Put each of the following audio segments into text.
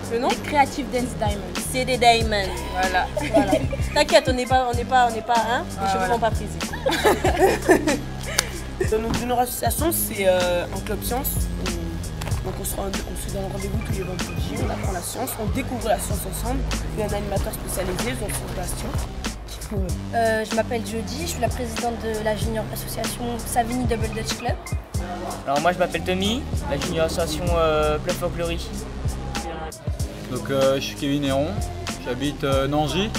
Le nom? Creative Dance Diamond. C'est des Diamonds, voilà. T'inquiète, on n'est pas, hein, les cheveux vont pas friser. Notre association, c'est un club science. Donc on se donne rendez-vous tous les vendredis, on apprend la science, on découvre la science ensemble. Il y a un animateur spécialisé, donc c'est Bastien. Je m'appelle Jody, je suis la présidente de la junior association Savigny Double Dutch Club. Alors moi je m'appelle Tommy, la junior association Club Folklorie. Donc je suis Kevin Héron, j'habite Nangy.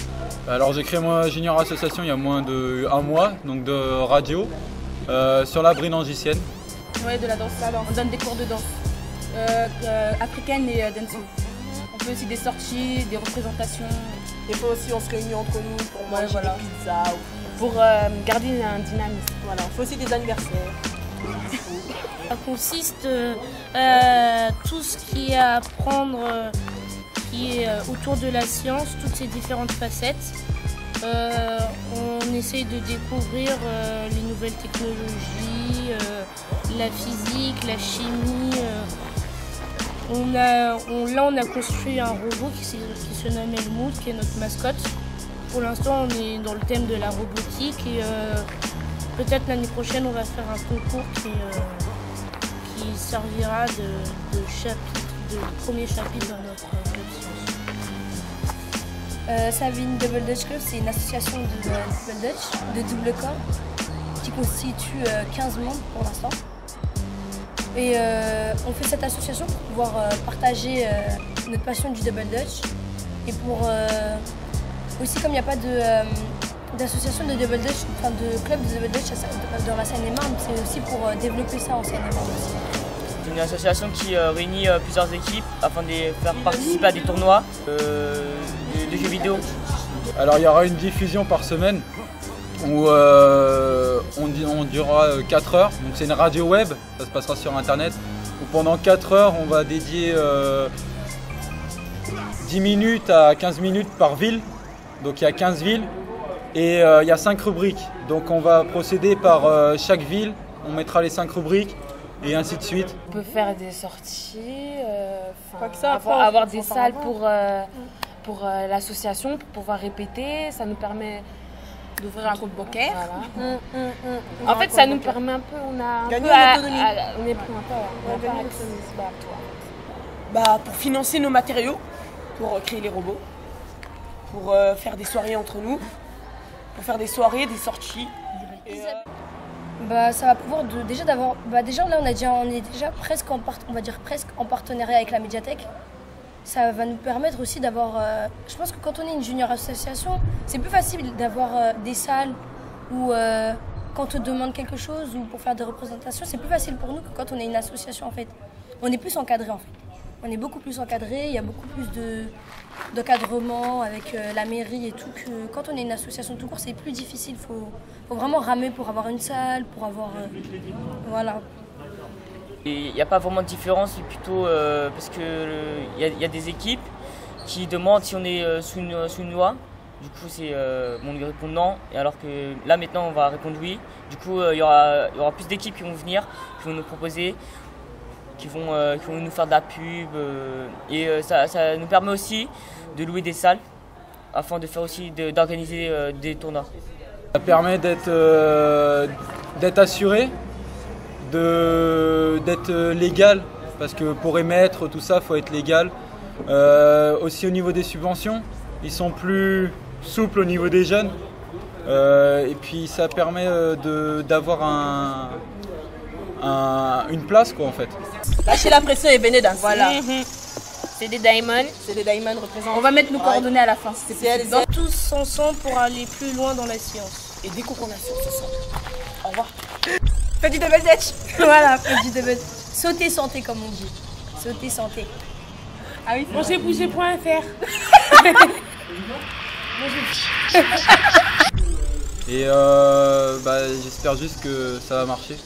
Alors j'ai créé ma junior association il y a moins d'1 mois, donc de radio, sur la Brie nangicienne. Ouais, de la danse, alors on donne des cours de danse africaine et dancehall. On fait aussi des sorties, des représentations. Des fois aussi on se réunit entre nous pour manger des pizzas. Pour garder un dynamisme. Voilà, on fait aussi des anniversaires. Ça consiste tout ce qui est à apprendre, qui est autour de la science, toutes ces différentes facettes. On essaye de découvrir les nouvelles technologies, la physique, la chimie. Là, on a construit un robot qui se nomme Helmut, qui est notre mascotte. Pour l'instant, on est dans le thème de la robotique et peut-être l'année prochaine, on va faire un concours qui servira de premier chapitre dans notre club science. Savigny Double Dutch Club, c'est une association de double Dutch, de double corps, qui constitue 15 membres pour l'instant. Et on fait cette association pour pouvoir partager notre passion du double Dutch et pour aussi, comme il n'y a pas d'association de double Dutch, enfin de club de double Dutch dans la Seine-et-Marne, c'est aussi pour développer ça en Seine-et-Marne aussi. C'est une association qui réunit plusieurs équipes afin de les faire participer à des tournois de jeux vidéo. Alors il y aura une diffusion par semaine où on durera 4 heures, donc c'est une radio web, ça se passera sur internet, où pendant 4 heures on va dédier 10 minutes à 15 minutes par ville, donc il y a 15 villes et il y a 5 rubriques, donc on va procéder par chaque ville, on mettra les 5 rubriques et ainsi de suite. On peut faire des sorties, avoir des salles pour l'association, pour pouvoir répéter, ça nous permet d'ouvrir un compte bancaire. Voilà. En fait, ça nous permet un peu, on a gagner en autonomie. On est pris un peu pour financer nos matériaux, pour créer les robots, pour faire des soirées entre nous, pour faire des soirées, des sorties. Ça va pouvoir déjà là on est déjà presque en partenariat avec la médiathèque. Ça va nous permettre aussi d'avoir, je pense que quand on est une junior association, c'est plus facile d'avoir des salles où quand on te demande quelque chose ou pour faire des représentations, c'est plus facile pour nous que quand on est une association en fait. On est plus encadré en fait. On est beaucoup plus encadré, il y a beaucoup plus d'encadrement avec la mairie et tout, que quand on est une association tout court, c'est plus difficile. Faut vraiment ramer pour avoir une salle, pour avoir... voilà. Il n'y a pas vraiment de différence, plutôt parce qu'il y a des équipes qui demandent si on est sous une loi. Du coup, on lui répond non, et alors que là maintenant on va répondre oui. Du coup, il y aura plus d'équipes qui vont venir, qui vont nous proposer, qui vont nous faire de la pub. Et ça nous permet aussi de louer des salles afin de faire aussi d'organiser des tournois. Ça permet d'être assuré, d'être légal, parce que pour émettre tout ça, il faut être légal. Aussi au niveau des subventions, ils sont plus souples au niveau des jeunes. Et puis ça permet d'avoir une place quoi en fait. Lâchez la pression et venez danser. Voilà. C'est des diamonds. C'est des diamonds représentants. On va mettre nos coordonnées à la fin. Tous ensemble pour aller plus loin dans la science. Et découvrons la science ensemble. Au revoir. Fais du double dutch. Voilà, fais du double. Sauter santé, comme on dit. Sauter santé. Ah oui, Mangerbouger.fr. Et j'espère juste que ça va marcher.